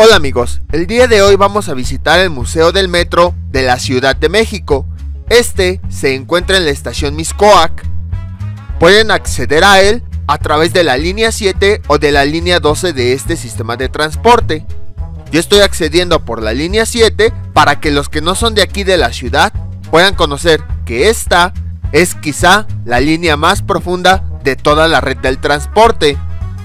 Hola amigos, el día de hoy vamos a visitar el Museo del Metro de la Ciudad de México. Este se encuentra en la estación Mixcoac. Pueden acceder a él a través de la línea 7 o de la línea 12 de este sistema de transporte. Yo estoy accediendo por la línea 7 para que los que no son de aquí de la ciudad puedan conocer que esta es quizá la línea más profunda de toda la red del transporte.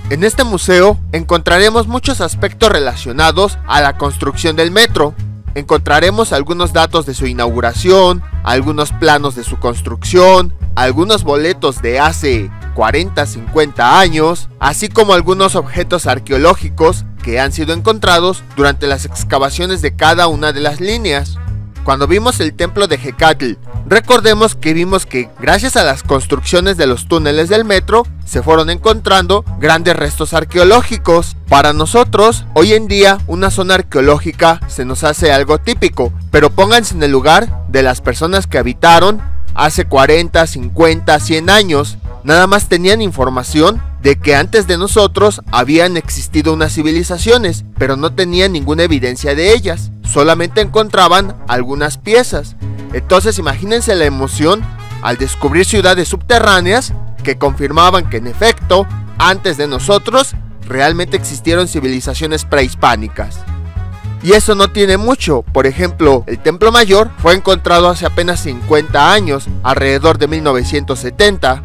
En este museo encontraremos muchos aspectos relacionados a la construcción del metro. Encontraremos algunos datos de su inauguración, algunos planos de su construcción, algunos boletos de hace 40-50 años, así como algunos objetos arqueológicos que han sido encontrados durante las excavaciones de cada una de las líneas. Cuando vimos el templo de Jecatl, recordemos que vimos que gracias a las construcciones de los túneles del metro se fueron encontrando grandes restos arqueológicos. Para nosotros, hoy en día, una zona arqueológica se nos hace algo típico, pero pónganse en el lugar de las personas que habitaron hace 40, 50, 100 años. Nada más tenían información de que antes de nosotros habían existido unas civilizaciones, pero no tenían ninguna evidencia de ellas. Solamente encontraban algunas piezas. Entonces imagínense la emoción al descubrir ciudades subterráneas que confirmaban que en efecto, antes de nosotros, realmente existieron civilizaciones prehispánicas. Y eso no tiene mucho. Por ejemplo, el Templo Mayor fue encontrado hace apenas 50 años, alrededor de 1970.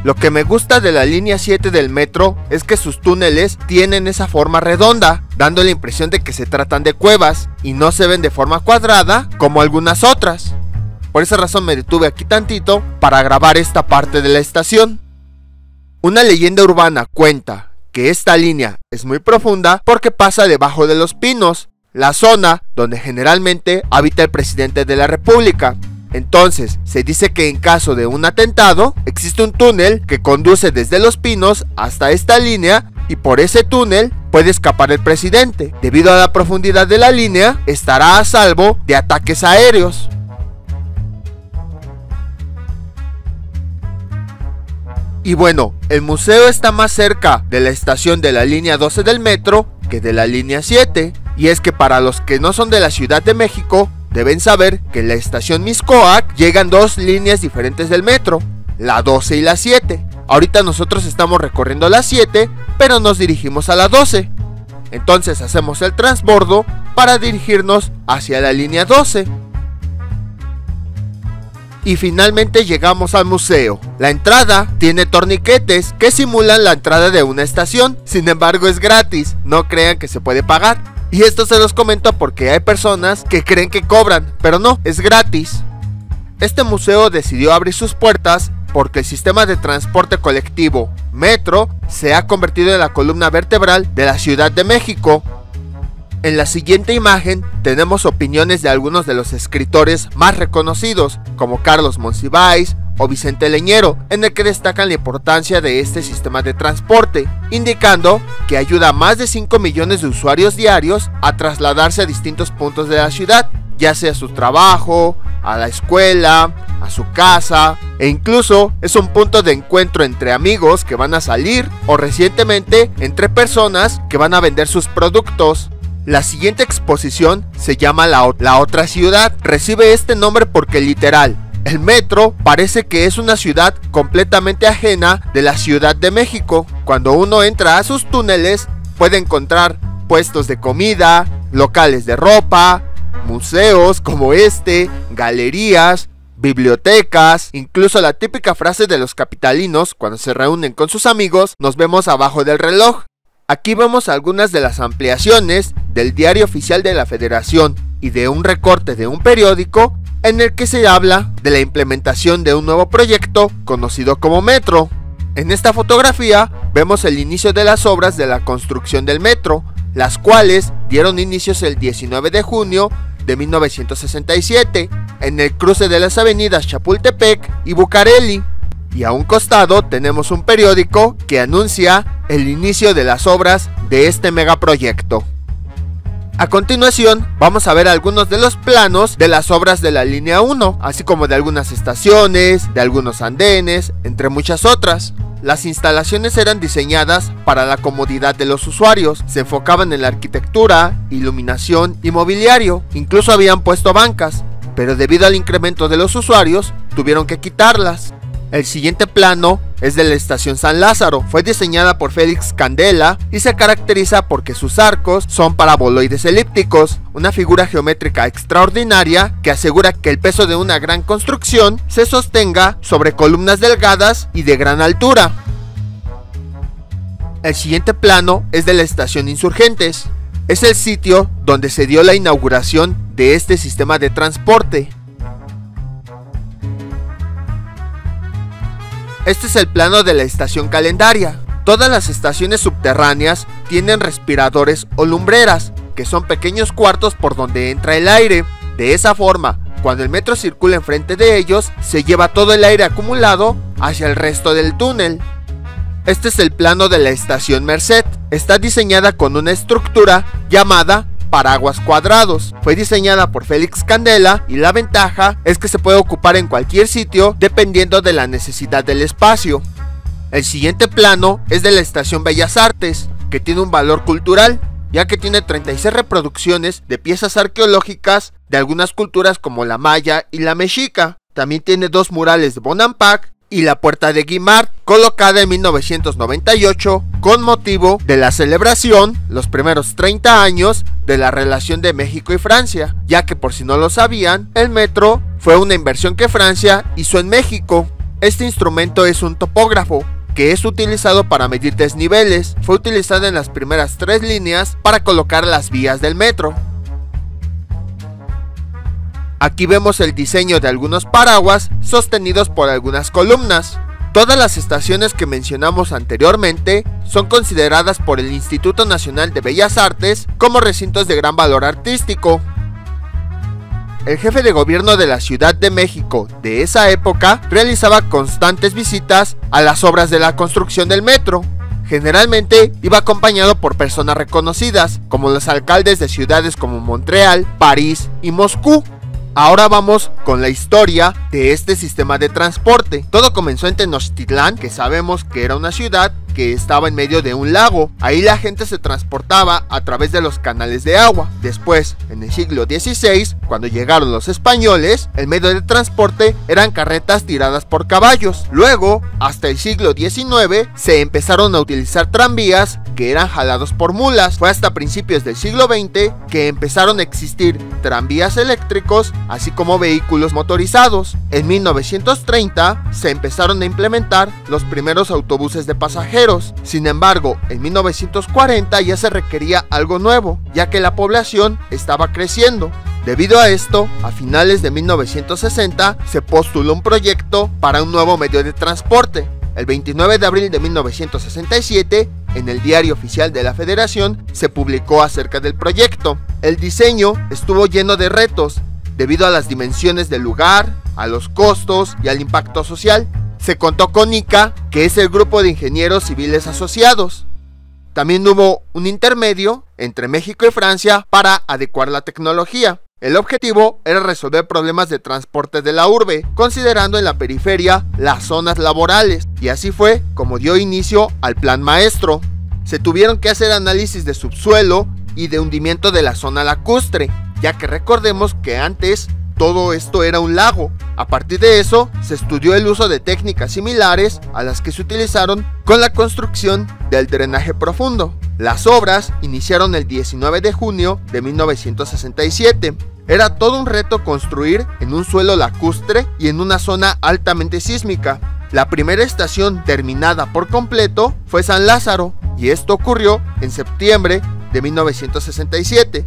Lo que me gusta de la línea 7 del metro es que sus túneles tienen esa forma redonda, dando la impresión de que se tratan de cuevas y no se ven de forma cuadrada como algunas otras. Por esa razón me detuve aquí tantito para grabar esta parte de la estación. Una leyenda urbana cuenta que esta línea es muy profunda porque pasa debajo de los pinos, la zona donde generalmente habita el presidente de la República. Entonces, se dice que en caso de un atentado, existe un túnel que conduce desde Los Pinos hasta esta línea y por ese túnel puede escapar el presidente. Debido a la profundidad de la línea, estará a salvo de ataques aéreos. Y bueno, el museo está más cerca de la estación de la línea 12 del metro que de la línea 7. Y es que para los que no son de la Ciudad de México, deben saber que en la estación Mixcoac llegan dos líneas diferentes del metro, la 12 y la 7. Ahorita nosotros estamos recorriendo la 7, pero nos dirigimos a la 12. Entonces hacemos el transbordo para dirigirnos hacia la línea 12. Y finalmente llegamos al museo. La entrada tiene torniquetes que simulan la entrada de una estación, sin embargo es gratis, no crean que se puede pagar. Y esto se los comento porque hay personas que creen que cobran, pero no, es gratis. Este museo decidió abrir sus puertas porque el sistema de transporte colectivo, Metro, se ha convertido en la columna vertebral de la Ciudad de México. En la siguiente imagen tenemos opiniones de algunos de los escritores más reconocidos, como Carlos Monsiváis o Vicente Leñero, en el que destacan la importancia de este sistema de transporte, indicando que ayuda a más de 5 millones de usuarios diarios a trasladarse a distintos puntos de la ciudad, ya sea a su trabajo, a la escuela, a su casa, e incluso es un punto de encuentro entre amigos que van a salir o recientemente entre personas que van a vender sus productos. La siguiente exposición se llama La Otra Ciudad. Recibe este nombre porque literal, el metro parece que es una ciudad completamente ajena de la Ciudad de México. Cuando uno entra a sus túneles puede encontrar puestos de comida, locales de ropa, museos como este, galerías, bibliotecas, incluso la típica frase de los capitalinos cuando se reúnen con sus amigos: nos vemos abajo del reloj. Aquí vemos algunas de las ampliaciones del Diario Oficial de la Federación y de un recorte de un periódico en el que se habla de la implementación de un nuevo proyecto conocido como Metro. En esta fotografía vemos el inicio de las obras de la construcción del metro, las cuales dieron inicios el 19 de junio de 1967 en el cruce de las avenidas Chapultepec y Bucareli. Y a un costado tenemos un periódico que anuncia el inicio de las obras de este megaproyecto. A continuación vamos a ver algunos de los planos de las obras de la línea 1, así como de algunas estaciones, de algunos andenes, entre muchas otras. Las instalaciones eran diseñadas para la comodidad de los usuarios, se enfocaban en la arquitectura, iluminación y mobiliario, incluso habían puesto bancas, pero debido al incremento de los usuarios, tuvieron que quitarlas. El siguiente plano es de la estación San Lázaro. Fue diseñada por Félix Candela y se caracteriza porque sus arcos son paraboloides elípticos, una figura geométrica extraordinaria que asegura que el peso de una gran construcción se sostenga sobre columnas delgadas y de gran altura. El siguiente plano es de la estación Insurgentes. Es el sitio donde se dio la inauguración de este sistema de transporte. Este es el plano de la estación Calendaria. Todas las estaciones subterráneas tienen respiradores o lumbreras, que son pequeños cuartos por donde entra el aire. De esa forma, cuando el metro circula enfrente de ellos, se lleva todo el aire acumulado hacia el resto del túnel. Este es el plano de la estación Merced. Está diseñada con una estructura llamada paraguas cuadrados. Fue diseñada por Félix Candela y la ventaja es que se puede ocupar en cualquier sitio dependiendo de la necesidad del espacio. El siguiente plano es de la estación Bellas Artes, que tiene un valor cultural, ya que tiene 36 reproducciones de piezas arqueológicas de algunas culturas como la maya y la mexica. También tiene 2 murales de Bonampak y la puerta de Guimard, colocada en 1998 con motivo de la celebración los primeros 30 años de la relación de México y Francia, ya que por si no lo sabían, el metro fue una inversión que Francia hizo en México. Este instrumento es un topógrafo, que es utilizado para medir desniveles. Fue utilizado en las primeras 3 líneas para colocar las vías del metro. Aquí vemos el diseño de algunos paraguas sostenidos por algunas columnas. Todas las estaciones que mencionamos anteriormente son consideradas por el Instituto Nacional de Bellas Artes como recintos de gran valor artístico. El jefe de gobierno de la Ciudad de México de esa época realizaba constantes visitas a las obras de la construcción del metro. Generalmente iba acompañado por personas reconocidas, como los alcaldes de ciudades como Montreal, París y Moscú. Ahora vamos con la historia de este sistema de transporte. Todo comenzó en Tenochtitlán, que sabemos que era una ciudad que estaba en medio de un lago. Ahí la gente se transportaba a través de los canales de agua. Después, en el siglo XVI, cuando llegaron los españoles, el medio de transporte eran carretas tiradas por caballos. Luego, hasta el siglo XIX, se empezaron a utilizar tranvías que eran jalados por mulas. Fue hasta principios del siglo XX que empezaron a existir tranvías eléctricos, así como vehículos motorizados. En 1930 se empezaron a implementar los primeros autobuses de pasajeros. Sin embargo, en 1940 ya se requería algo nuevo, ya que la población estaba creciendo. Debido a esto, a finales de 1960 se postuló un proyecto para un nuevo medio de transporte. El 29 de abril de 1967, en el Diario Oficial de la Federación, se publicó acerca del proyecto. El diseño estuvo lleno de retos, debido a las dimensiones del lugar, a los costos y al impacto social. Se contó con ICA, que es el grupo de ingenieros civiles asociados. También hubo un intermedio entre México y Francia para adecuar la tecnología. El objetivo era resolver problemas de transporte de la urbe, considerando en la periferia las zonas laborales, y así fue como dio inicio al Plan Maestro. Se tuvieron que hacer análisis de subsuelo y de hundimiento de la zona lacustre, ya que recordemos que antes todo esto era un lago. A partir de eso, se estudió el uso de técnicas similares a las que se utilizaron con la construcción del drenaje profundo. Las obras iniciaron el 19 de junio de 1967. Era todo un reto construir en un suelo lacustre y en una zona altamente sísmica. La primera estación terminada por completo fue San Lázaro, y esto ocurrió en septiembre de 1967.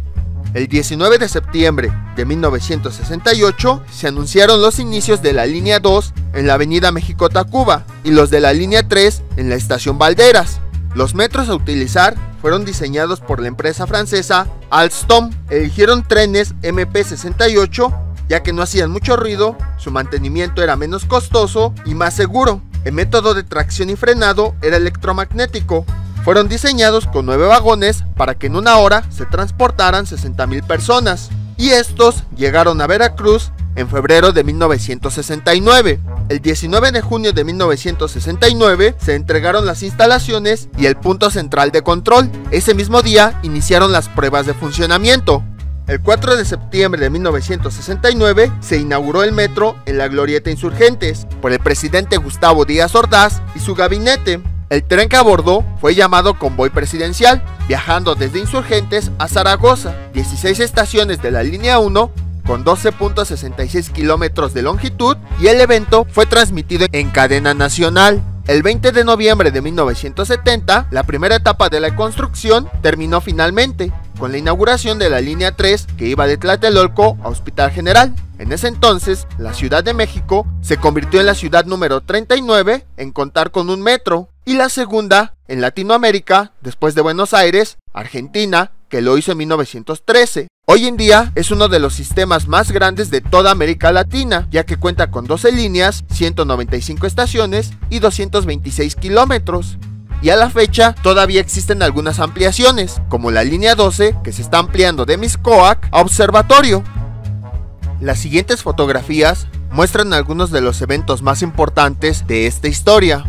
El 19 de septiembre de 1968 se anunciaron los inicios de la línea 2 en la avenida México-Tacuba y los de la línea 3 en la estación Valderas. Los metros a utilizar fueron diseñados por la empresa francesa Alstom. Eligieron trenes MP68 ya que no hacían mucho ruido, su mantenimiento era menos costoso y más seguro. El método de tracción y frenado era electromagnético. Fueron diseñados con 9 vagones para que en una hora se transportaran 60,000 personas, y estos llegaron a Veracruz en febrero de 1969. El 19 de junio de 1969 se entregaron las instalaciones y el punto central de control. Ese mismo día iniciaron las pruebas de funcionamiento. El 4 de septiembre de 1969 se inauguró el metro en la Glorieta Insurgentes por el presidente Gustavo Díaz Ordaz y su gabinete. El tren que abordó fue llamado Convoy Presidencial, viajando desde Insurgentes a Zaragoza, 16 estaciones de la línea 1 con 12.66 kilómetros de longitud, y el evento fue transmitido en cadena nacional. El 20 de noviembre de 1970, la primera etapa de la construcción terminó finalmente, con la inauguración de la línea 3 que iba de Tlatelolco a Hospital General. En ese entonces, la Ciudad de México se convirtió en la ciudad número 39 en contar con un metro, y la segunda en Latinoamérica, después de Buenos Aires, Argentina, que lo hizo en 1913. Hoy en día es uno de los sistemas más grandes de toda América Latina, ya que cuenta con 12 líneas, 195 estaciones y 226 kilómetros. Y a la fecha todavía existen algunas ampliaciones, como la línea 12 que se está ampliando de Mixcoac a Observatorio. Las siguientes fotografías muestran algunos de los eventos más importantes de esta historia.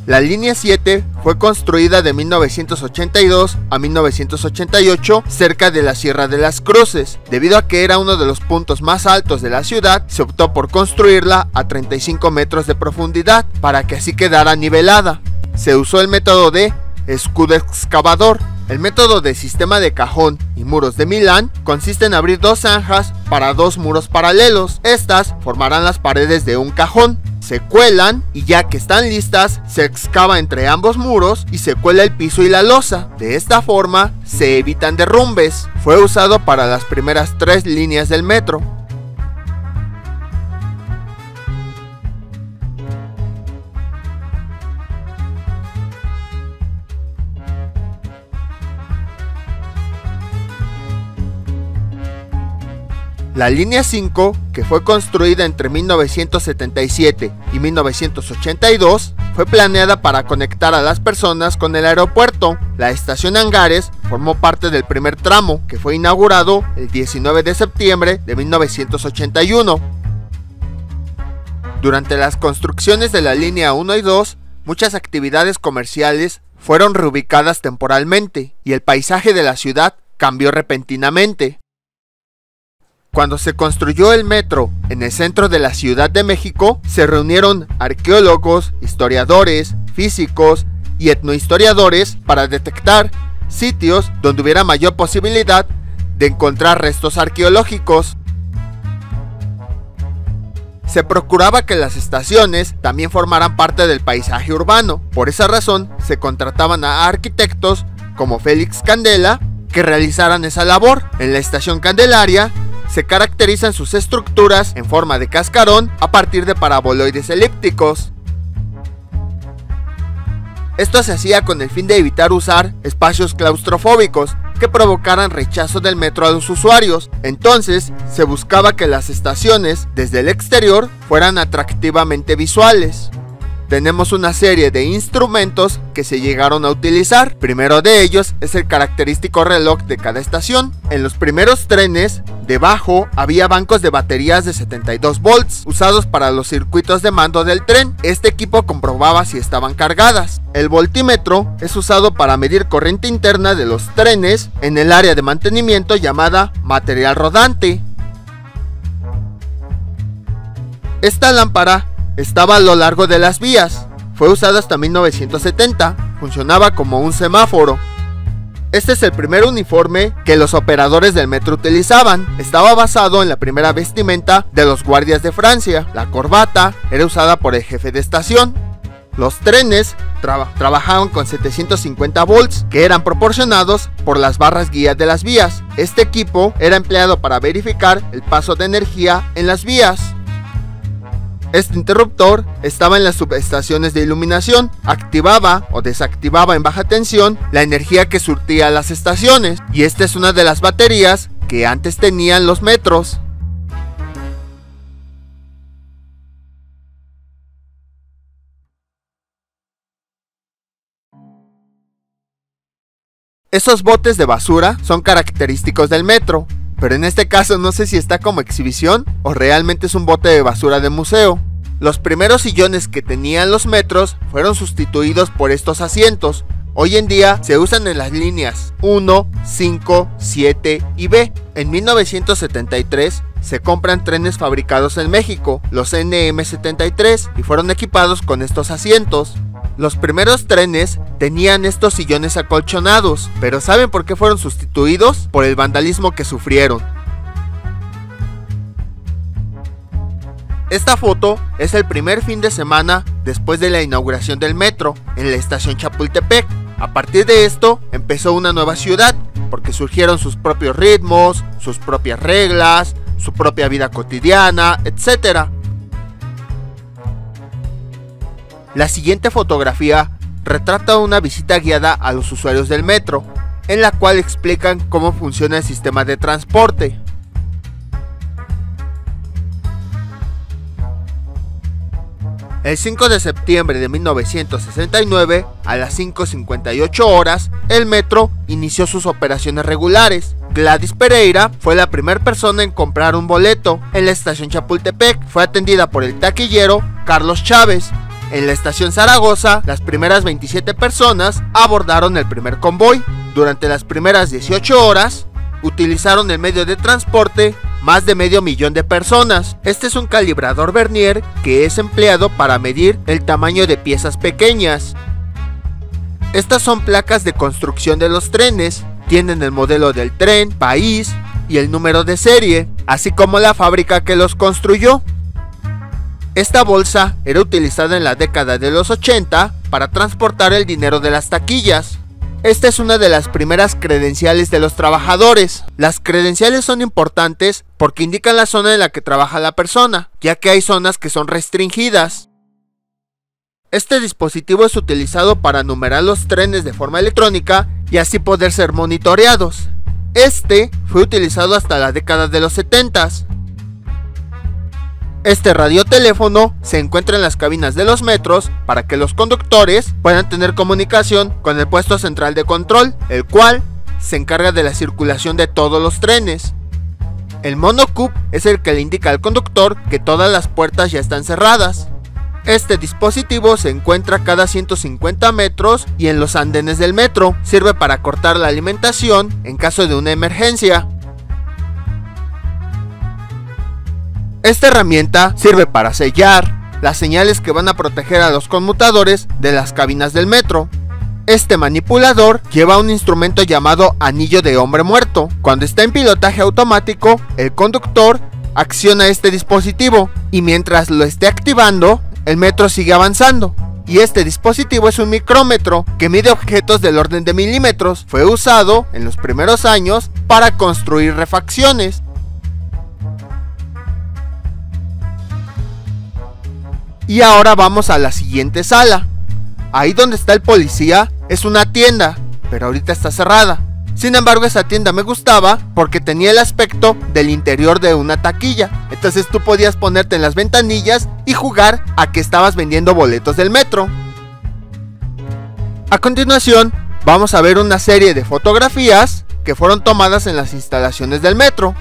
La línea 7 fue construida de 1982 a 1988 cerca de la Sierra de las Cruces. Debido a que era uno de los puntos más altos de la ciudad, se optó por construirla a 35 metros de profundidad para que así quedara nivelada. Se usó el método de escudo excavador. El método de sistema de cajón y muros de Milán consiste en abrir dos zanjas para dos muros paralelos. Estas formarán las paredes de un cajón. Se cuelan y ya que están listas, se excava entre ambos muros y se cuela el piso y la losa. De esta forma se evitan derrumbes. Fue usado para las primeras 3 líneas del metro. La línea 5, que fue construida entre 1977 y 1982, fue planeada para conectar a las personas con el aeropuerto. La estación Hangares formó parte del primer tramo, que fue inaugurado el 19 de septiembre de 1981. Durante las construcciones de la línea 1 y 2, muchas actividades comerciales fueron reubicadas temporalmente y el paisaje de la ciudad cambió repentinamente. Cuando se construyó el metro en el centro de la Ciudad de México, se reunieron arqueólogos, historiadores, físicos y etnohistoriadores para detectar sitios donde hubiera mayor posibilidad de encontrar restos arqueológicos. Se procuraba que las estaciones también formaran parte del paisaje urbano. Por esa razón, se contrataban a arquitectos como Félix Candela que realizaran esa labor. En la estación Candelaria se caracterizan sus estructuras en forma de cascarón a partir de paraboloides elípticos. Esto se hacía con el fin de evitar usar espacios claustrofóbicos que provocaran rechazo del metro a los usuarios. Entonces, se buscaba que las estaciones desde el exterior fueran atractivamente visuales. Tenemos una serie de instrumentos que se llegaron a utilizar. Primero de ellos es el característico reloj de cada estación. En los primeros trenes, debajo había bancos de baterías de 72 volts usados para los circuitos de mando del tren. Este equipo comprobaba si estaban cargadas. El voltímetro es usado para medir corriente interna de los trenes en el área de mantenimiento llamada material rodante. Esta lámpara estaba a lo largo de las vías. Fue usada hasta 1970. Funcionaba como un semáforo. Este es el primer uniforme que los operadores del metro utilizaban. Estaba basado en la primera vestimenta de los guardias de Francia. La corbata era usada por el jefe de estación. Los trenes trabajaban con 750 volts que eran proporcionados por las barras guías de las vías. Este equipo era empleado para verificar el paso de energía en las vías. Este interruptor estaba en las subestaciones de iluminación, activaba o desactivaba en baja tensión la energía que surtía las estaciones, y esta es una de las baterías que antes tenían los metros. Esos botes de basura son característicos del metro, pero en este caso no sé si está como exhibición o realmente es un bote de basura de museo. Los primeros sillones que tenían los metros fueron sustituidos por estos asientos. Hoy en día se usan en las líneas 1, 5, 7 y B. En 1973 se compran trenes fabricados en México, los NM73, y fueron equipados con estos asientos. Los primeros trenes tenían estos sillones acolchonados, pero ¿saben por qué fueron sustituidos? Por el vandalismo que sufrieron. Esta foto es el primer fin de semana después de la inauguración del metro en la estación Chapultepec. A partir de esto empezó una nueva ciudad, porque surgieron sus propios ritmos, sus propias reglas, su propia vida cotidiana, etc. La siguiente fotografía retrata una visita guiada a los usuarios del metro, en la cual explican cómo funciona el sistema de transporte. El 5 de septiembre de 1969, a las 5:58 horas, el metro inició sus operaciones regulares. Gladys Pereira fue la primera persona en comprar un boleto en la estación Chapultepec. Fue atendida por el taquillero Carlos Chávez. En la estación Zaragoza, las primeras 27 personas abordaron el primer convoy. Durante las primeras 18 horas, utilizaron el medio de transporte más de 500,000 de personas. Este es un calibrador vernier que es empleado para medir el tamaño de piezas pequeñas. Estas son placas de construcción de los trenes. Tienen el modelo del tren, país y el número de serie, así como la fábrica que los construyó. Esta bolsa era utilizada en la década de los 80 para transportar el dinero de las taquillas. Esta es una de las primeras credenciales de los trabajadores. Las credenciales son importantes porque indican la zona en la que trabaja la persona, ya que hay zonas que son restringidas. Este dispositivo es utilizado para numerar los trenes de forma electrónica y así poder ser monitoreados. Este fue utilizado hasta la década de los 70s. Este radioteléfono se encuentra en las cabinas de los metros para que los conductores puedan tener comunicación con el puesto central de control, el cual se encarga de la circulación de todos los trenes. El monocup es el que le indica al conductor que todas las puertas ya están cerradas. Este dispositivo se encuentra cada 150 metros y en los andenes del metro. Sirve para cortar la alimentación en caso de una emergencia. Esta herramienta sirve para sellar las señales que van a proteger a los conmutadores de las cabinas del metro. Este manipulador lleva un instrumento llamado anillo de hombre muerto. Cuando está en pilotaje automático, el conductor acciona este dispositivo y mientras lo esté activando, el metro sigue avanzando. Y este dispositivo es un micrómetro que mide objetos del orden de milímetros. Fue usado en los primeros años para construir refacciones. Y ahora vamos a la siguiente sala. Ahí donde está el policía es una tienda, pero ahorita está cerrada. Sin embargo, esa tienda me gustaba porque tenía el aspecto del interior de una taquilla. Entonces tú podías ponerte en las ventanillas y jugar a que estabas vendiendo boletos del metro. A continuación, vamos a ver una serie de fotografías que fueron tomadas en las instalaciones del metro.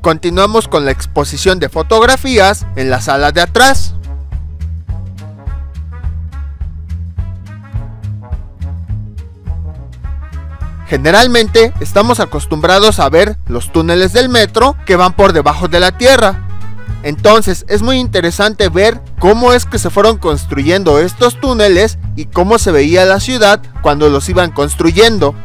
Continuamos con la exposición de fotografías en la sala de atrás. Generalmente estamos acostumbrados a ver los túneles del metro que van por debajo de la tierra. Entonces es muy interesante ver cómo es que se fueron construyendo estos túneles y cómo se veía la ciudad cuando los iban construyendo.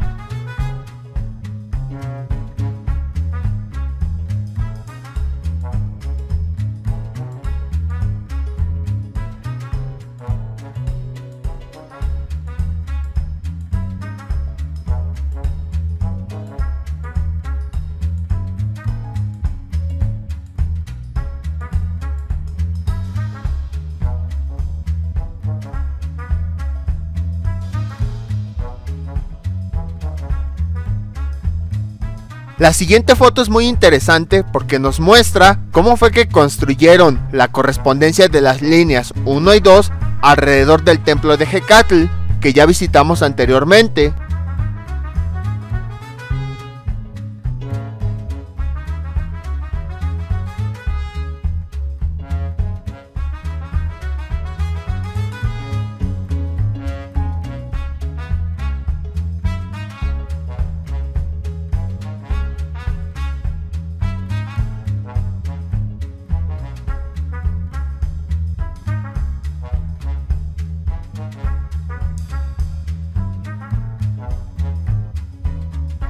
La siguiente foto es muy interesante porque nos muestra cómo fue que construyeron la correspondencia de las líneas 1 y 2 alrededor del templo de Jecatl, que ya visitamos anteriormente.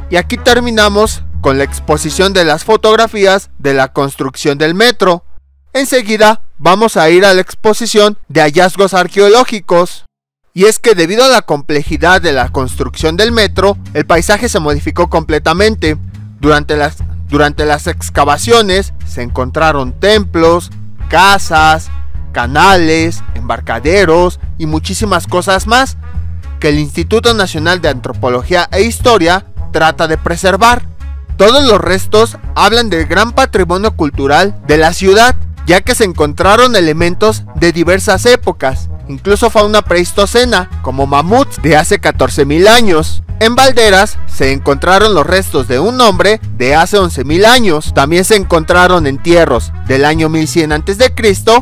Y aquí terminamos con la exposición de las fotografías de la construcción del metro. Enseguida vamos a ir a la exposición de hallazgos arqueológicos. Y es que debido a la complejidad de la construcción del metro, el paisaje se modificó completamente. Durante las excavaciones se encontraron templos, casas, canales, embarcaderos y muchísimas cosas más que el Instituto Nacional de Antropología e Historia trata de preservar. Todos los restos hablan del gran patrimonio cultural de la ciudad, ya que se encontraron elementos de diversas épocas, incluso fauna pleistocena, como mamuts de hace 14.000 años. En Valderas se encontraron los restos de un hombre de hace 11.000 años. También se encontraron entierros del año 1100 a.C.,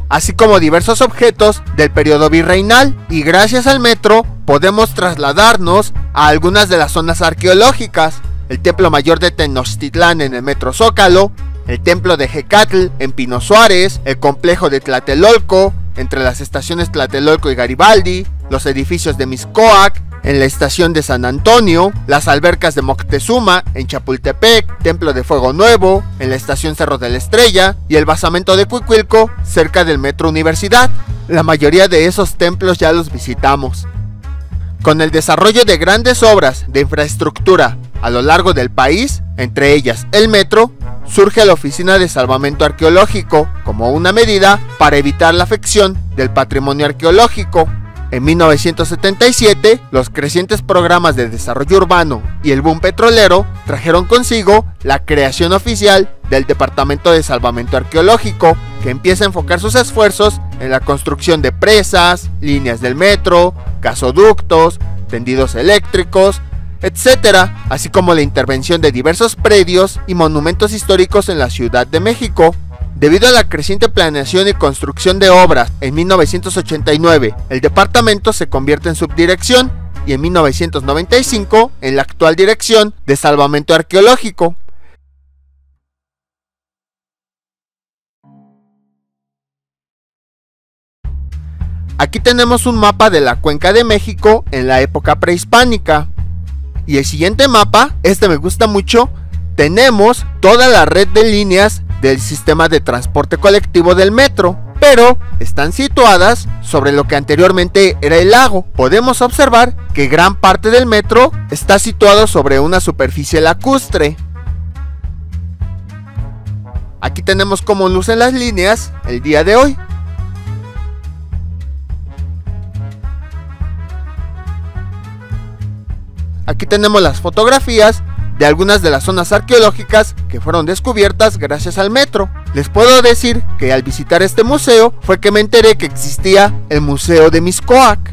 así como diversos objetos del periodo virreinal. Y gracias al metro podemos trasladarnos a algunas de las zonas arqueológicas: el Templo Mayor de Tenochtitlán en el Metro Zócalo, el Templo de Jecatl en Pino Suárez, el complejo de Tlatelolco entre las estaciones Tlatelolco y Garibaldi, los edificios de Mixcoac en la estación de San Antonio, las albercas de Moctezuma en Chapultepec, Templo de Fuego Nuevo en la estación Cerro de la Estrella y el basamento de Cuicuilco cerca del Metro Universidad. La mayoría de esos templos ya los visitamos. Con el desarrollo de grandes obras de infraestructura a lo largo del país, entre ellas el metro, surge la Oficina de Salvamento Arqueológico como una medida para evitar la afección del patrimonio arqueológico. En 1977, los crecientes programas de desarrollo urbano y el boom petrolero trajeron consigo la creación oficial del Departamento de Salvamento Arqueológico, que empieza a enfocar sus esfuerzos en la construcción de presas, líneas del metro, gasoductos, tendidos eléctricos, etc., así como la intervención de diversos predios y monumentos históricos en la Ciudad de México. Debido a la creciente planeación y construcción de obras, en 1989 el departamento se convierte en subdirección y en 1995 en la actual Dirección de Salvamento Arqueológico. Aquí tenemos un mapa de la Cuenca de México en la época prehispánica. Y el siguiente mapa, este me gusta mucho, tenemos toda la red de líneas del sistema de transporte colectivo del metro, pero están situadas sobre lo que anteriormente era el lago. Podemos observar que gran parte del metro está situado sobre una superficie lacustre. Aquí tenemos cómo lucen las líneas el día de hoy. Aquí tenemos las fotografías de algunas de las zonas arqueológicas que fueron descubiertas gracias al metro. Les puedo decir que al visitar este museo fue que me enteré que existía el Museo de Mixcoac.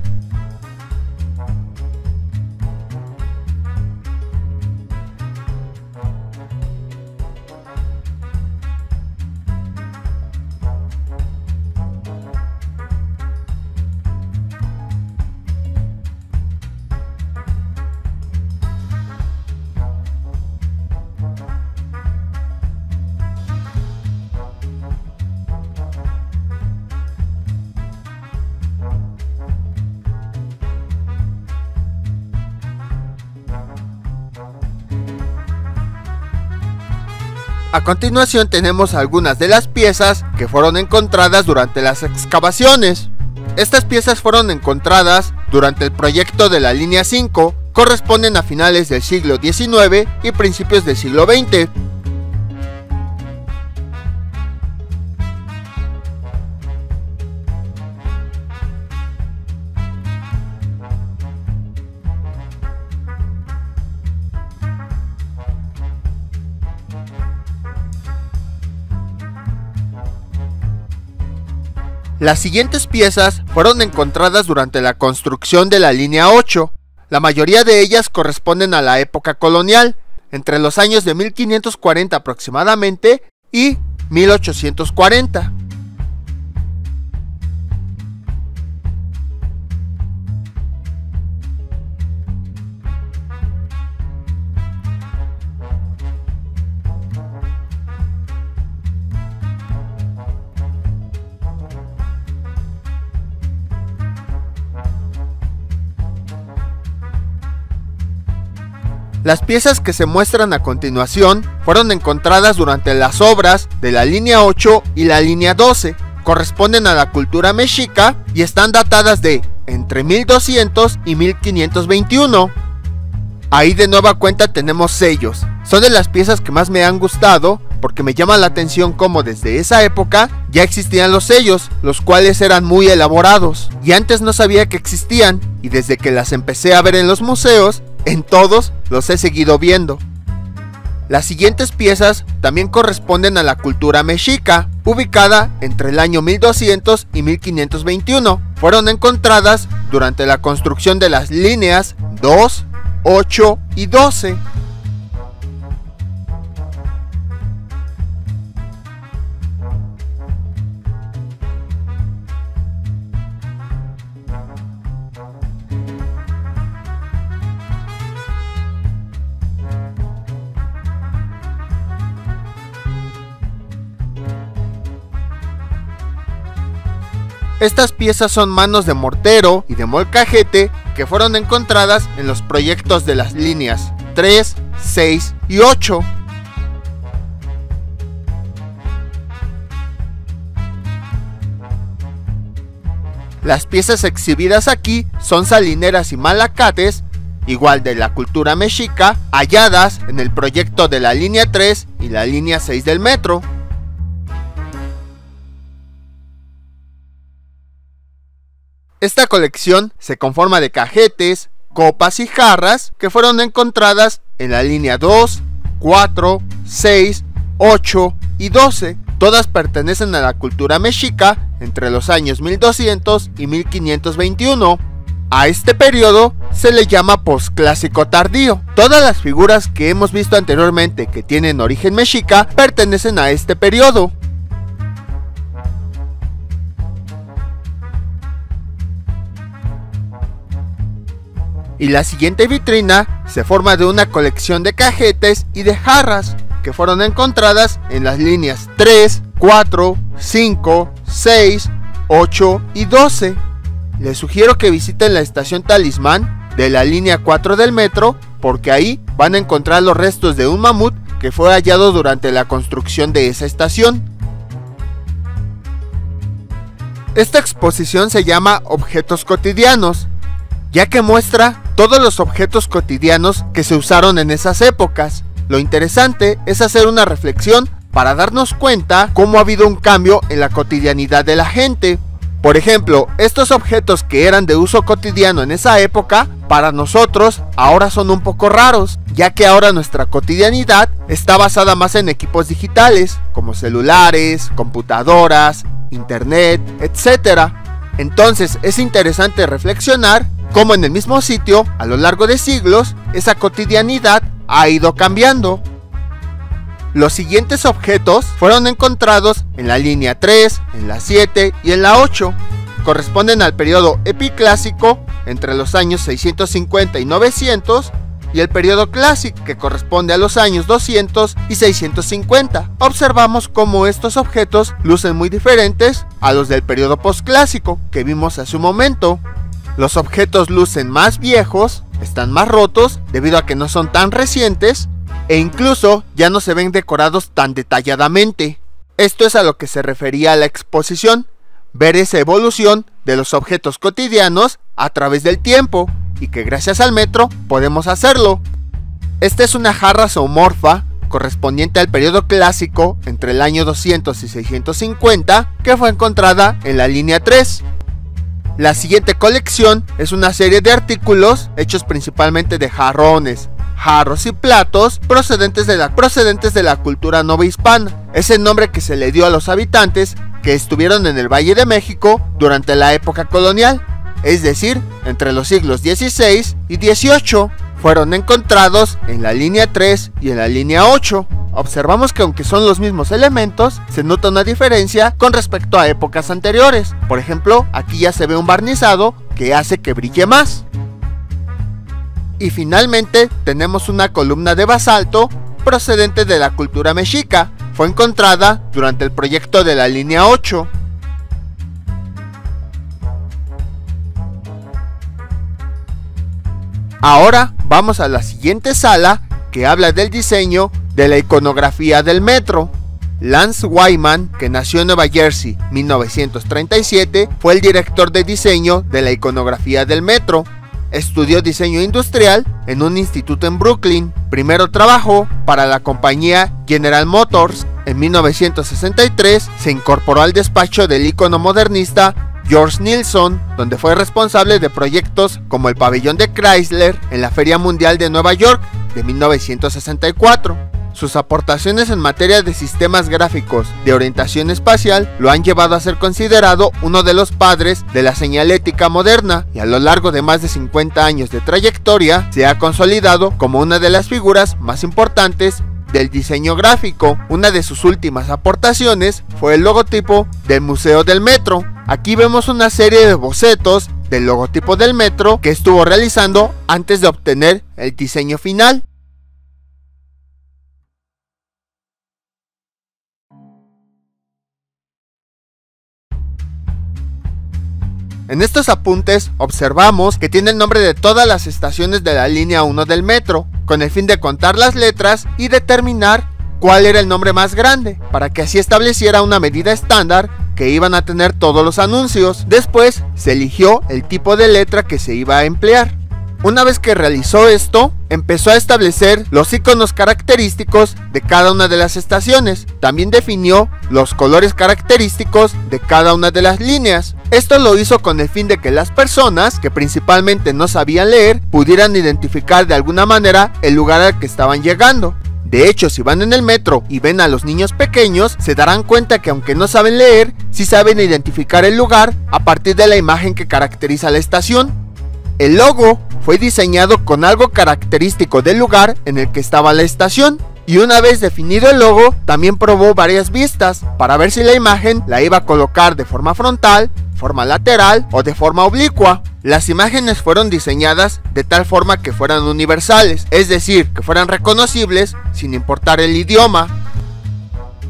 A continuación tenemos algunas de las piezas que fueron encontradas durante las excavaciones. Estas piezas fueron encontradas durante el proyecto de la línea 5, corresponden a finales del siglo XIX y principios del siglo XX. Las siguientes piezas fueron encontradas durante la construcción de la línea 8. La mayoría de ellas corresponden a la época colonial, entre los años de 1540 aproximadamente y 1840. Las piezas que se muestran a continuación fueron encontradas durante las obras de la línea 8 y la línea 12. Corresponden a la cultura mexica y están datadas de entre 1200 y 1521. Ahí de nueva cuenta tenemos sellos. Son de las piezas que más me han gustado porque me llama la atención cómo desde esa época ya existían los sellos, los cuales eran muy elaborados. Y antes no sabía que existían, y desde que las empecé a ver en los museos, en todos los he seguido viendo. Las siguientes piezas también corresponden a la cultura mexica, ubicada entre el año 1200 y 1521. Fueron encontradas durante la construcción de las líneas 2, 8 y 12. Estas piezas son manos de mortero y de molcajete que fueron encontradas en los proyectos de las líneas 3, 6 y 8. Las piezas exhibidas aquí son salineras y malacates, igual de la cultura mexica, halladas en el proyecto de la línea 3 y la línea 6 del metro. Esta colección se conforma de cajetes, copas y jarras que fueron encontradas en la línea 2, 4, 6, 8 y 12. Todas pertenecen a la cultura mexica entre los años 1200 y 1521. A este periodo se le llama posclásico tardío. Todas las figuras que hemos visto anteriormente que tienen origen mexica pertenecen a este periodo. Y la siguiente vitrina se forma de una colección de cajetes y de jarras que fueron encontradas en las líneas 3, 4, 5, 6, 8 y 12. Les sugiero que visiten la estación Talismán de la línea 4 del metro, porque ahí van a encontrar los restos de un mamut que fue hallado durante la construcción de esa estación. Esta exposición se llama Objetos Cotidianos, ya que muestra todos los objetos cotidianos que se usaron en esas épocas. Lo interesante es hacer una reflexión para darnos cuenta cómo ha habido un cambio en la cotidianidad de la gente. Por ejemplo, estos objetos que eran de uso cotidiano en esa época, para nosotros ahora son un poco raros, ya que ahora nuestra cotidianidad está basada más en equipos digitales, como celulares, computadoras, internet, etc. Entonces es interesante reflexionar cómo en el mismo sitio, a lo largo de siglos, esa cotidianidad ha ido cambiando. Los siguientes objetos fueron encontrados en la línea 3, en la 7 y en la 8. Corresponden al periodo epiclásico, entre los años 650 y 900, y el periodo clásico, que corresponde a los años 200 y 650. Observamos cómo estos objetos lucen muy diferentes a los del periodo posclásico, que vimos hace un momento. Los objetos lucen más viejos, están más rotos debido a que no son tan recientes, e incluso ya no se ven decorados tan detalladamente. Esto es a lo que se refería la exposición, ver esa evolución de los objetos cotidianos a través del tiempo, y que gracias al metro podemos hacerlo. Esta es una jarra zoomorfa correspondiente al periodo clásico entre el año 200 y 650, que fue encontrada en la línea 3. La siguiente colección es una serie de artículos hechos principalmente de jarrones, jarros y platos procedentes de la cultura novohispana. Es el nombre que se le dio a los habitantes que estuvieron en el Valle de México durante la época colonial, es decir, entre los siglos XVI y XVIII. Fueron encontrados en la línea 3 y en la línea 8. Observamos que aunque son los mismos elementos, se nota una diferencia con respecto a épocas anteriores. Por ejemplo, aquí ya se ve un barnizado que hace que brille más. Y finalmente tenemos una columna de basalto procedente de la cultura mexica. Fue encontrada durante el proyecto de la línea 8. Ahora vamos a la siguiente sala, que habla del diseño de la iconografía del metro. Lance Wyman, que nació en Nueva Jersey en 1937, fue el director de diseño de la iconografía del metro. Estudió diseño industrial en un instituto en Brooklyn. Primero trabajó para la compañía General Motors. En 1963 se incorporó al despacho del ícono modernista George Nilsson, donde fue responsable de proyectos como el pabellón de Chrysler en la Feria Mundial de Nueva York de 1964. Sus aportaciones en materia de sistemas gráficos de orientación espacial lo han llevado a ser considerado uno de los padres de la señalética moderna, y a lo largo de más de 50 años de trayectoria se ha consolidado como una de las figuras más importantes del diseño gráfico. Una de sus últimas aportaciones fue el logotipo del Museo del Metro. Aquí vemos una serie de bocetos del logotipo del metro que estuvo realizando antes de obtener el diseño final. En estos apuntes observamos que tiene el nombre de todas las estaciones de la línea 1 del metro, con el fin de contar las letras y determinar cuál era el nombre más grande, para que así estableciera una medida estándar que iban a tener todos los anuncios. Después se eligió el tipo de letra que se iba a emplear. Una vez que realizó esto, empezó a establecer los iconos característicos de cada una de las estaciones. También definió los colores característicos de cada una de las líneas. Esto lo hizo con el fin de que las personas, que principalmente no sabían leer, pudieran identificar de alguna manera el lugar al que estaban llegando. De hecho, si van en el metro y ven a los niños pequeños, se darán cuenta que aunque no saben leer, sí saben identificar el lugar a partir de la imagen que caracteriza la estación. El logo fue diseñado con algo característico del lugar en el que estaba la estación, y una vez definido el logo, también probó varias vistas para ver si la imagen la iba a colocar de forma frontal, forma lateral o de forma oblicua. Las imágenes fueron diseñadas de tal forma que fueran universales, es decir, que fueran reconocibles sin importar el idioma.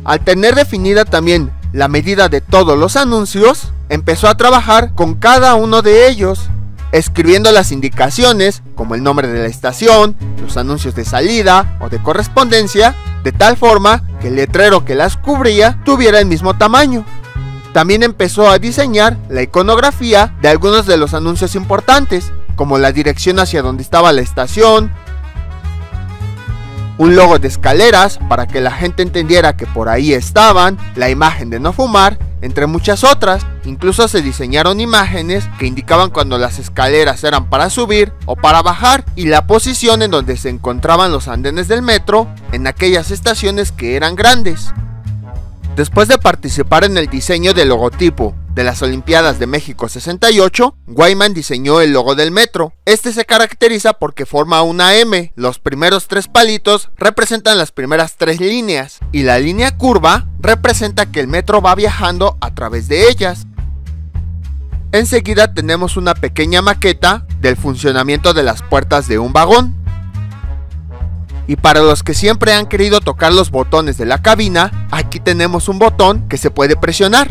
Al tener definida también la medida de todos los anuncios, empezó a trabajar con cada uno de ellos, escribiendo las indicaciones como el nombre de la estación, los anuncios de salida o de correspondencia, de tal forma que el letrero que las cubría tuviera el mismo tamaño. También empezó a diseñar la iconografía de algunos de los anuncios importantes, como la dirección hacia donde estaba la estación, un logo de escaleras para que la gente entendiera que por ahí estaban, la imagen de no fumar, entre muchas otras. Incluso se diseñaron imágenes que indicaban cuando las escaleras eran para subir o para bajar, y la posición en donde se encontraban los andenes del metro en aquellas estaciones que eran grandes. Después de participar en el diseño del logotipo de las Olimpiadas de México 68, Wyman diseñó el logo del metro. Este se caracteriza porque forma una M. Los primeros 3 palitos representan las primeras 3 líneas, y la línea curva representa que el metro va viajando a través de ellas. Enseguida tenemos una pequeña maqueta del funcionamiento de las puertas de un vagón. Y para los que siempre han querido tocar los botones de la cabina, aquí tenemos un botón que se puede presionar.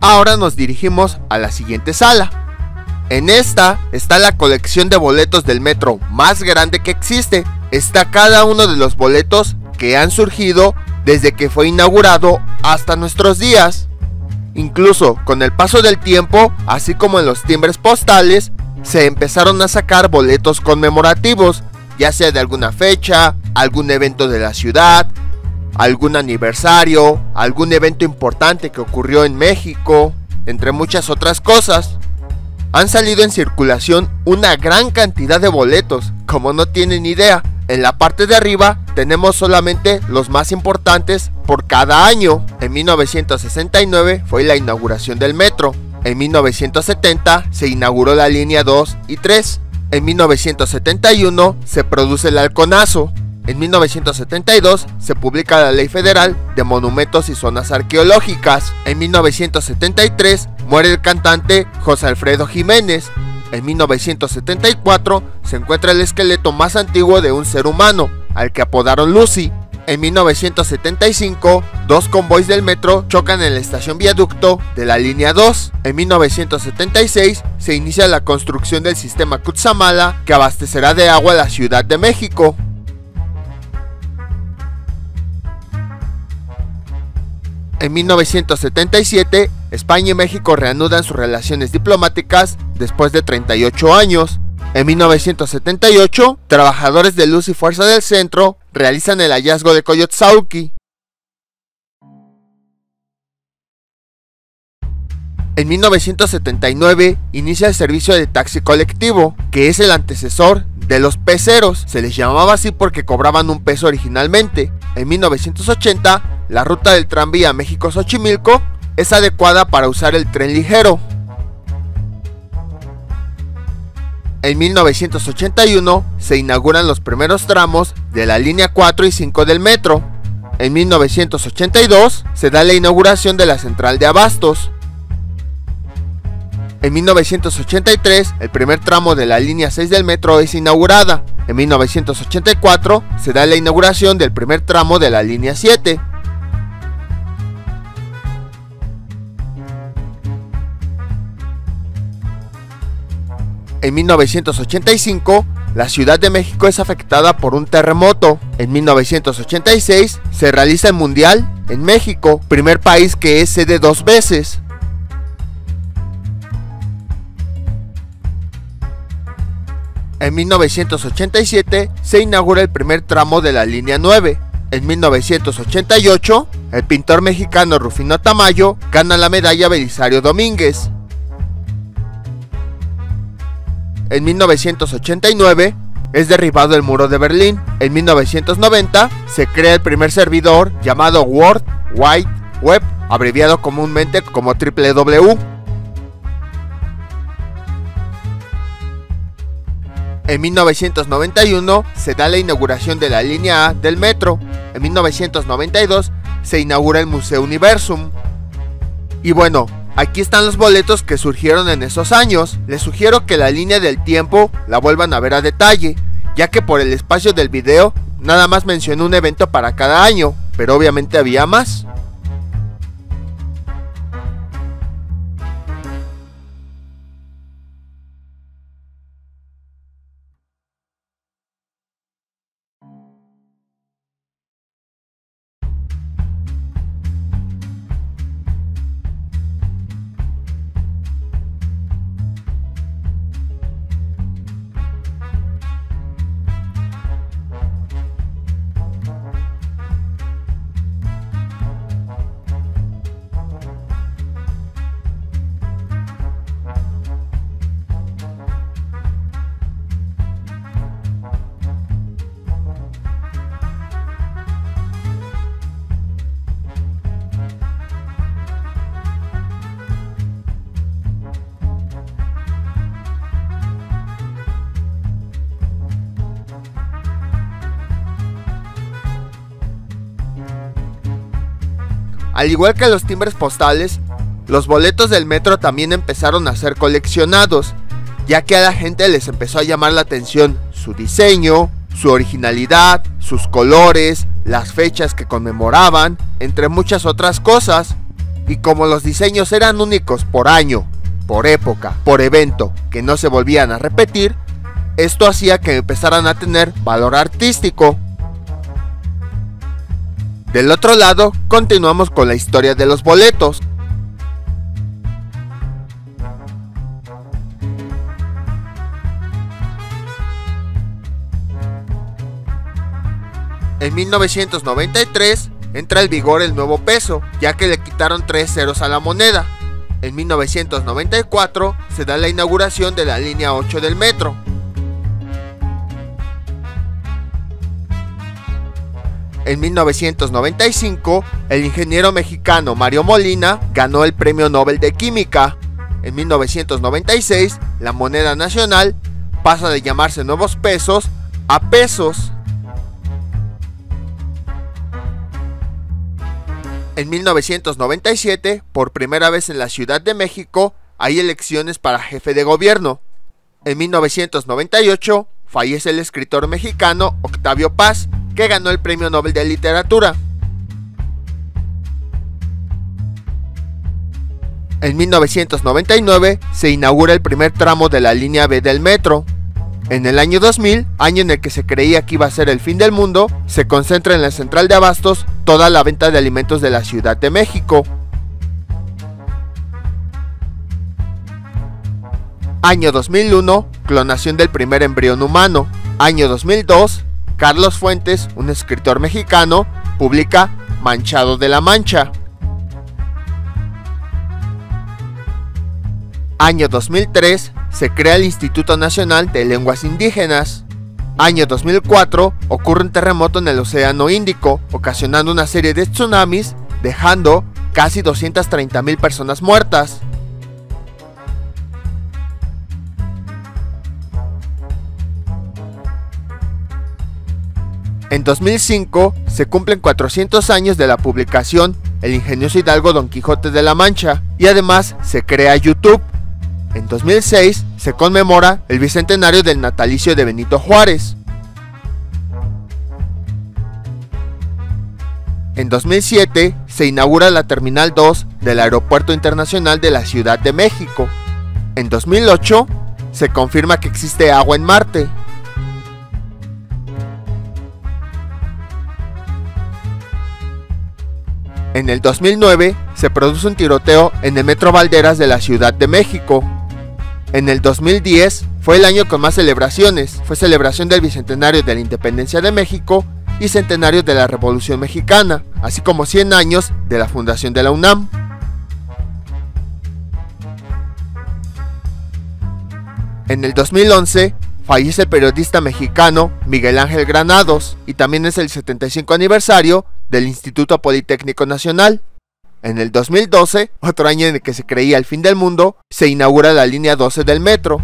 Ahora nos dirigimos a la siguiente sala. En esta está la colección de boletos del metro más grande que existe. Está cada uno de los boletos que han surgido desde que fue inaugurado hasta nuestros días. Incluso con el paso del tiempo, así como en los timbres postales, se empezaron a sacar boletos conmemorativos, ya sea de alguna fecha, algún evento de la ciudad, algún aniversario, algún evento importante que ocurrió en México, entre muchas otras cosas. Han salido en circulación una gran cantidad de boletos, como no tienen idea. En la parte de arriba tenemos solamente los más importantes por cada año. En 1969 fue la inauguración del metro. En 1970 se inauguró la línea 2 y 3. En 1971 se produce el halconazo. En 1972 se publica la Ley Federal de Monumentos y Zonas Arqueológicas. En 1973 muere el cantante José Alfredo Jiménez. En 1974 se encuentra el esqueleto más antiguo de un ser humano, al que apodaron Lucy. En 1975, dos convoys del metro chocan en la estación Viaducto de la línea 2. En 1976 se inicia la construcción del sistema Cutzamala, que abastecerá de agua a la Ciudad de México. En 1977, España y México reanudan sus relaciones diplomáticas después de 38 años. En 1978, trabajadores de Luz y Fuerza del Centro realizan el hallazgo de Coyotzautli. En 1979, inicia el servicio de taxi colectivo, que es el antecesor de los peceros. Se les llamaba así porque cobraban un peso originalmente. En 1980, la ruta del tranvía México-Xochimilco es adecuada para usar el tren ligero. En 1981 se inauguran los primeros tramos de la línea 4 y 5 del metro. En 1982 se da la inauguración de la central de abastos. En 1983 el primer tramo de la línea 6 del metro es inaugurada. En 1984 se da la inauguración del primer tramo de la línea 7. En 1985, la Ciudad de México es afectada por un terremoto. En 1986 se realiza el Mundial en México, primer país que es sede 2 veces. En 1987 se inaugura el primer tramo de la línea 9. En 1988, el pintor mexicano Rufino Tamayo gana la medalla Belisario Domínguez. En 1989 es derribado el muro de Berlín. En 1990 se crea el primer servidor llamado World Wide Web, abreviado comúnmente como www. En 1991 se da la inauguración de la línea A del metro. En 1992 se inaugura el Museo Universum. Y bueno, aquí están los boletos que surgieron en esos años. Les sugiero que la línea del tiempo la vuelvan a ver a detalle, ya que por el espacio del video nada más mencioné un evento para cada año, pero obviamente había más. Al igual que los timbres postales, los boletos del metro también empezaron a ser coleccionados, ya que a la gente les empezó a llamar la atención su diseño, su originalidad, sus colores, las fechas que conmemoraban, entre muchas otras cosas. y como los diseños eran únicos por año, por época, por evento, que no se volvían a repetir, esto hacía que empezaran a tener valor artístico. Del otro lado, continuamos con la historia de los boletos. En 1993 entra en vigor el nuevo peso, ya que le quitaron 3 ceros a la moneda. En 1994 se da la inauguración de la línea 8 del metro. En 1995, el ingeniero mexicano Mario Molina ganó el Premio Nobel de Química. En 1996, la moneda nacional pasa de llamarse nuevos pesos a pesos. En 1997, por primera vez en la Ciudad de México, hay elecciones para jefe de gobierno. En 1998, fallece el escritor mexicano Octavio Paz, que ganó el Premio Nobel de Literatura. En 1999 se inaugura el primer tramo de la línea B del metro. En el año 2000, año en el que se creía que iba a ser el fin del mundo, se concentra en la central de abastos toda la venta de alimentos de la Ciudad de México. Año 2001, clonación del primer embrión humano. Año 2002, Carlos Fuentes, un escritor mexicano, publica Manchado de la Mancha. Año 2003, se crea el Instituto Nacional de Lenguas Indígenas. Año 2004, ocurre un terremoto en el Océano Índico, ocasionando una serie de tsunamis, dejando casi 230,000 personas muertas. En 2005 se cumplen 400 años de la publicación El ingenioso hidalgo Don Quijote de la Mancha y además se crea YouTube. En 2006 se conmemora el bicentenario del natalicio de Benito Juárez. En 2007 se inaugura la Terminal 2 del Aeropuerto Internacional de la Ciudad de México. En 2008 se confirma que existe agua en Marte. En el 2009 se produce un tiroteo en el Metro Valderas de la Ciudad de México. En el 2010 fue el año con más celebraciones, fue celebración del Bicentenario de la Independencia de México y Centenario de la Revolución Mexicana, así como 100 años de la fundación de la UNAM. En el 2011 fallece el periodista mexicano Miguel Ángel Granados y también es el 75 aniversario del Instituto Politécnico Nacional. En el 2012, otro año en el que se creía el fin del mundo, se inaugura la línea 12 del metro.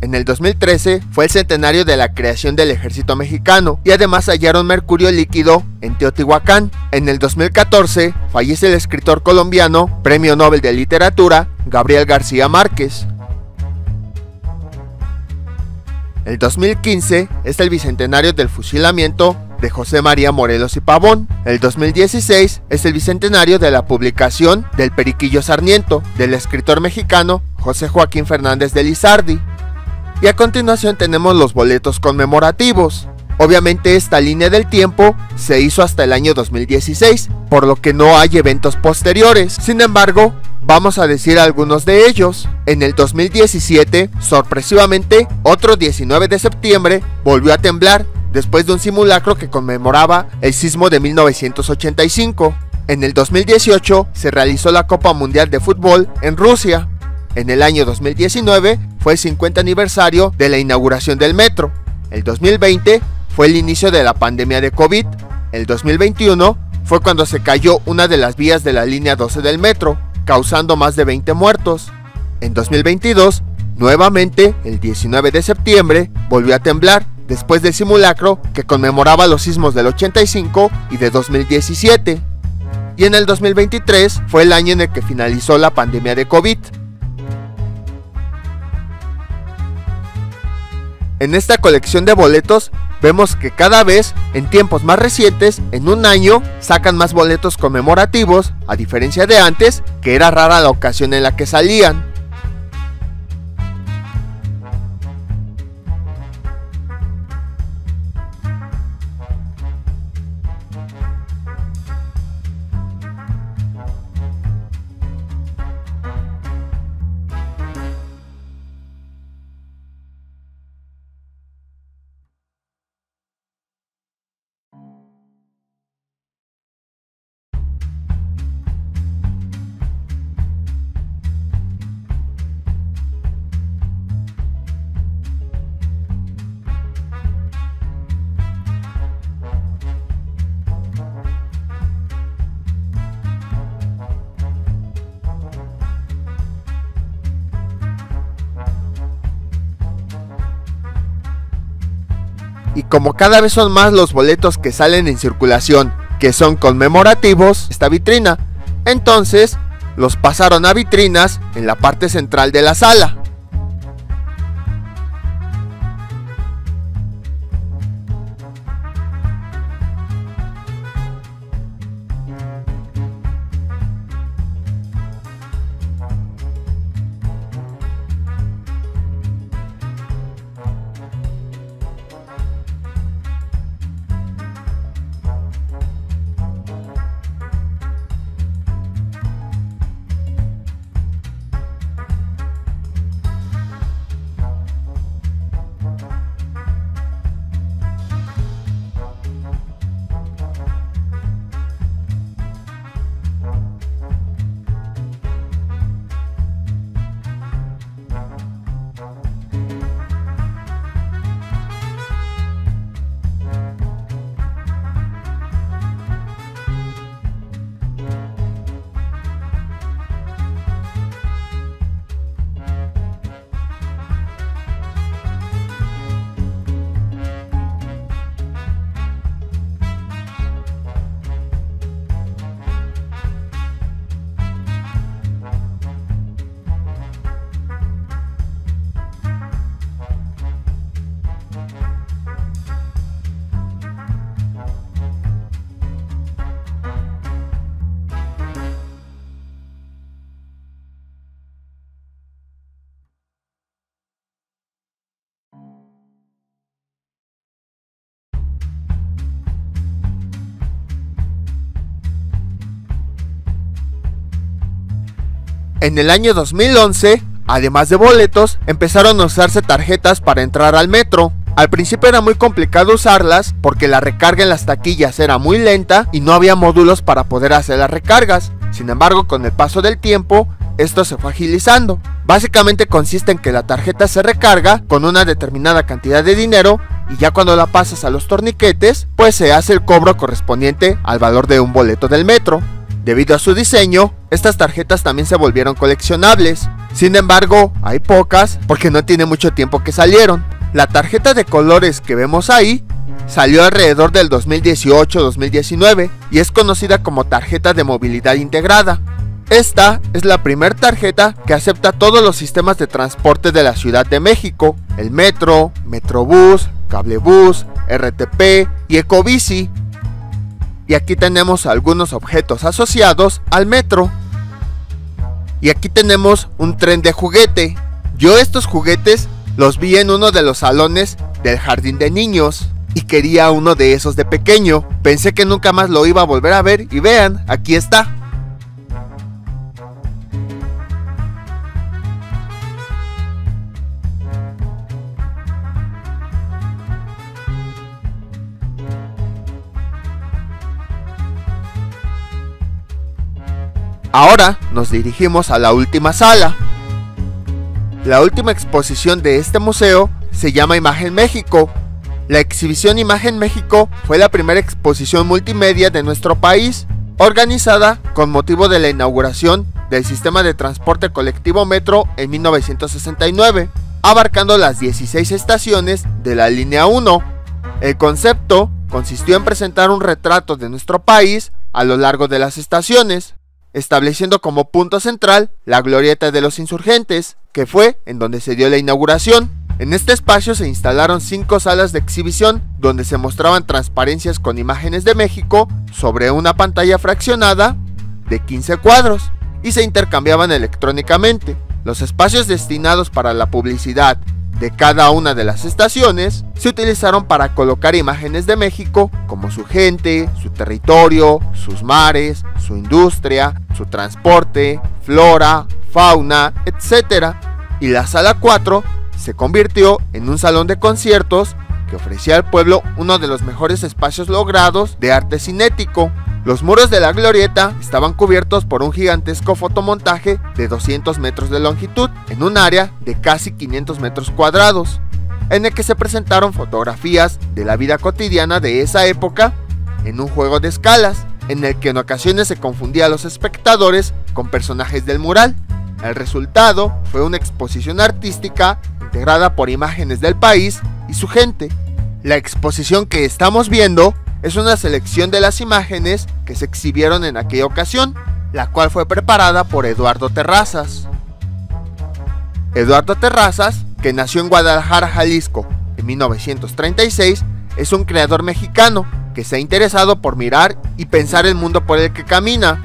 En el 2013 fue el centenario de la creación del ejército mexicano y además hallaron mercurio líquido en Teotihuacán. En el 2014 fallece el escritor colombiano, Premio Nobel de Literatura, Gabriel García Márquez. El 2015 es el bicentenario del fusilamiento de José María Morelos y Pavón. El 2016 es el bicentenario de la publicación del Periquillo Sarmiento, del escritor mexicano José Joaquín Fernández de Lizardi. Y a continuación tenemos los boletos conmemorativos. Obviamente esta línea del tiempo se hizo hasta el año 2016, por lo que no hay eventos posteriores. Sin embargo, vamos a decir algunos de ellos. En el 2017, sorpresivamente, otro 19 de septiembre, volvió a temblar después de un simulacro que conmemoraba el sismo de 1985. En el 2018 se realizó la Copa Mundial de Fútbol en Rusia. En el año 2019 fue el 50 aniversario de la inauguración del metro. El 2020 fue el inicio de la pandemia de COVID. El 2021 fue cuando se cayó una de las vías de la línea 12 del metro, causando más de 20 muertos. En 2022, nuevamente, el 19 de septiembre, volvió a temblar, después del simulacro que conmemoraba los sismos del 85 y de 2017. Y en el 2023 fue el año en el que finalizó la pandemia de COVID. En esta colección de boletos vemos que cada vez, en tiempos más recientes, en un año, sacan más boletos conmemorativos, a diferencia de antes, que era rara la ocasión en la que salían. Y como cada vez son más los boletos que salen en circulación que son conmemorativos esta vitrina, entonces los pasaron a vitrinas en la parte central de la sala. En el año 2011, además de boletos, empezaron a usarse tarjetas para entrar al metro. Al principio era muy complicado usarlas porque la recarga en las taquillas era muy lenta y no había módulos para poder hacer las recargas. Sin embargo, con el paso del tiempo, esto se fue agilizando. Básicamente consiste en que la tarjeta se recarga con una determinada cantidad de dinero y ya cuando la pasas a los torniquetes, pues se hace el cobro correspondiente al valor de un boleto del metro. Debido a su diseño, estas tarjetas también se volvieron coleccionables. Sin embargo, hay pocas porque no tiene mucho tiempo que salieron. La tarjeta de colores que vemos ahí salió alrededor del 2018-2019 y es conocida como tarjeta de movilidad integrada. Esta es la primera tarjeta que acepta todos los sistemas de transporte de la Ciudad de México: el metro, Metrobús, Cablebús, RTP y Ecobici. Y aquí tenemos algunos objetos asociados al metro. Y aquí tenemos un tren de juguete. Yo estos juguetes los vi en uno de los salones del jardín de niños y quería uno de esos de pequeño. Pensé que nunca más lo iba a volver a ver y vean, aquí está. Ahora nos dirigimos a la última sala. La última exposición de este museo se llama Imagen México. La exhibición Imagen México fue la primera exposición multimedia de nuestro país, organizada con motivo de la inauguración del sistema de transporte colectivo Metro en 1969, abarcando las 16 estaciones de la línea 1. El concepto consistió en presentar un retrato de nuestro país a lo largo de las estaciones, estableciendo como punto central la glorieta de los Insurgentes, que fue en donde se dio la inauguración. En este espacio se instalaron 5 salas de exhibición donde se mostraban transparencias con imágenes de México sobre una pantalla fraccionada de 15 cuadros y se intercambiaban electrónicamente. Los espacios destinados para la publicidad de cada una de las estaciones se utilizaron para colocar imágenes de México como su gente, su territorio, sus mares, su industria, su transporte, flora, fauna, etc. Y la sala 4 se convirtió en un salón de conciertos que ofrecía al pueblo uno de los mejores espacios logrados de arte cinético. Los muros de la glorieta estaban cubiertos por un gigantesco fotomontaje de 200 metros de longitud en un área de casi 500 metros cuadrados, en el que se presentaron fotografías de la vida cotidiana de esa época en un juego de escalas, en el que en ocasiones se confundía a los espectadores con personajes del mural. El resultado fue una exposición artística integrada por imágenes del país y su gente. La exposición que estamos viendo es una selección de las imágenes que se exhibieron en aquella ocasión, la cual fue preparada por Eduardo Terrazas. Eduardo Terrazas, que nació en Guadalajara, Jalisco, en 1936, es un creador mexicano que se ha interesado por mirar y pensar el mundo por el que camina.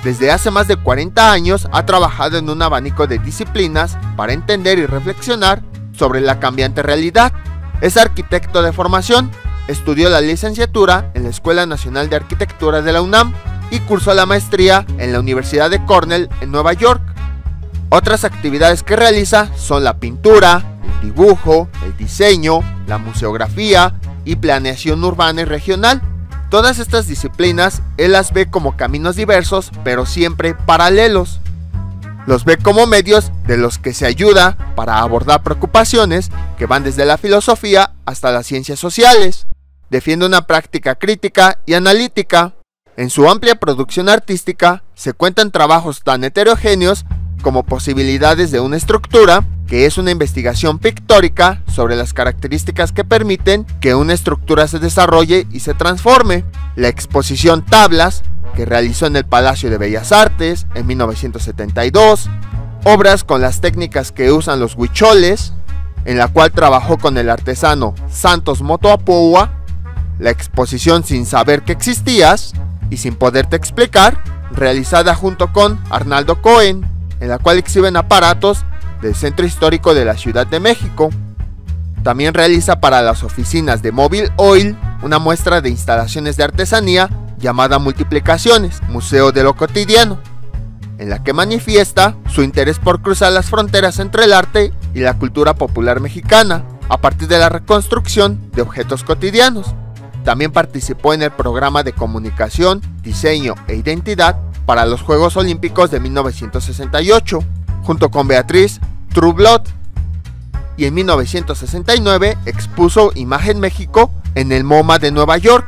Desde hace más de 40 años ha trabajado en un abanico de disciplinas para entender y reflexionar sobre la cambiante realidad. Es arquitecto de formación, estudió la licenciatura en la Escuela Nacional de Arquitectura de la UNAM y cursó la maestría en la Universidad de Cornell en Nueva York. Otras actividades que realiza son la pintura, el dibujo, el diseño, la museografía y planeación urbana y regional. Todas estas disciplinas él las ve como caminos diversos, pero siempre paralelos. Los ve como medios de los que se ayuda para abordar preocupaciones que van desde la filosofía hasta las ciencias sociales. Defiende una práctica crítica y analítica. En su amplia producción artística se cuentan trabajos tan heterogéneos como Posibilidades de una estructura, que es una investigación pictórica sobre las características que permiten que una estructura se desarrolle y se transforme. La exposición Tablas, que realizó en el Palacio de Bellas Artes en 1972. Obras con las técnicas que usan los huicholes, en la cual trabajó con el artesano Santos Motoapoua. La exposición Sin saber que existías y sin poderte explicar, realizada junto con Arnaldo Cohen, en la cual exhiben aparatos del Centro Histórico de la Ciudad de México. También realiza para las oficinas de Mobile Oil una muestra de instalaciones de artesanía llamada Multiplicaciones, Museo de lo Cotidiano, en la que manifiesta su interés por cruzar las fronteras entre el arte y la cultura popular mexicana, a partir de la reconstrucción de objetos cotidianos. También participó en el programa de comunicación, diseño e identidad para los Juegos Olímpicos de 1968, junto con Beatriz Trueblood, y en 1969 expuso Imagen México en el MoMA de Nueva York.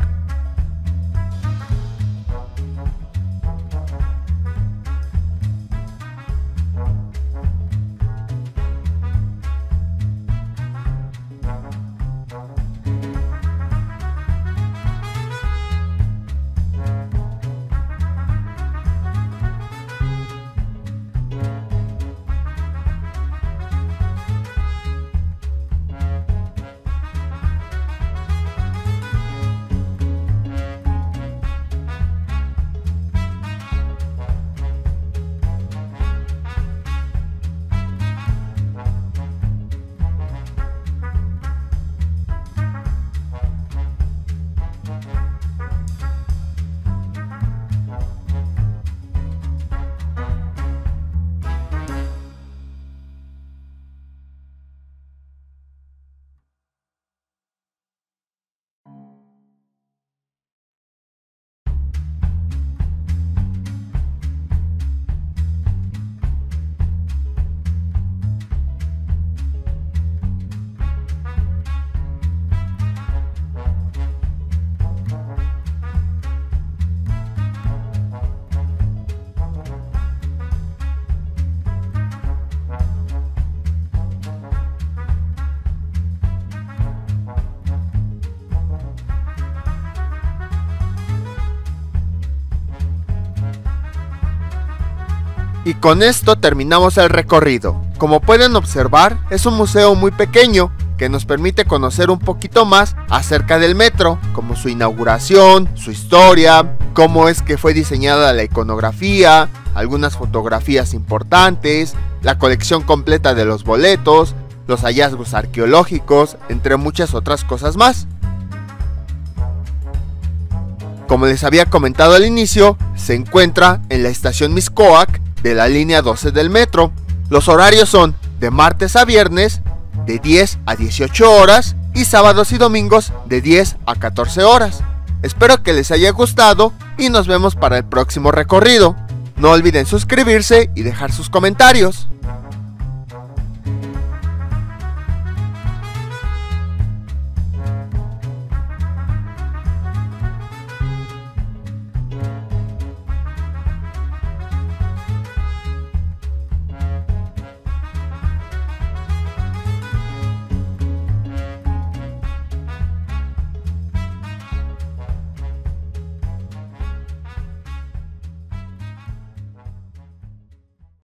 Y con esto terminamos el recorrido. Como pueden observar, es un museo muy pequeño que nos permite conocer un poquito más acerca del metro, como su inauguración, su historia, cómo es que fue diseñada la iconografía, algunas fotografías importantes, la colección completa de los boletos, los hallazgos arqueológicos, entre muchas otras cosas más. Como les había comentado al inicio, se encuentra en la estación Mixcoac de la línea 12 del metro. Los horarios son de martes a viernes de 10 a 18 horas y sábados y domingos de 10 a 14 horas. Espero que les haya gustado y nos vemos para el próximo recorrido. No olviden suscribirse y dejar sus comentarios.